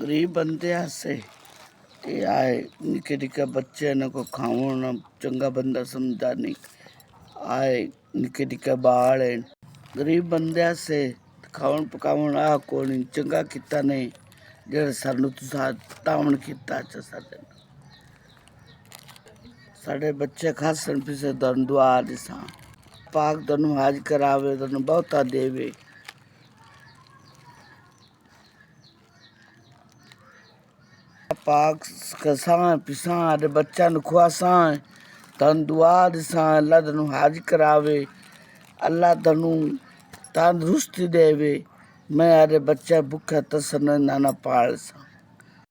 गरीब बंदे आसे ये आए निके निके बच्चे ने को खावन चंगा बंदा समझदा नहीं आए निके निके बाल हैं गरीब बंदे आसे खावन पकावन आ कोनी चंगा किता नहीं जेड़ा सानू तुसा तावन किता च साडे बच्चे खासन पिसे धन दुआ दिसा पाक तनु हाज करावे तनु बहुता देवे पाक कसां पिसां आदे बच्चा नु खुआसां तन दुआ दिसां अल्लाह तनु हाज करावे अल्लाह तनु तंदुरुस्ती देवे मैं आदे बच्चा भूखा तसन नाना पाल सा।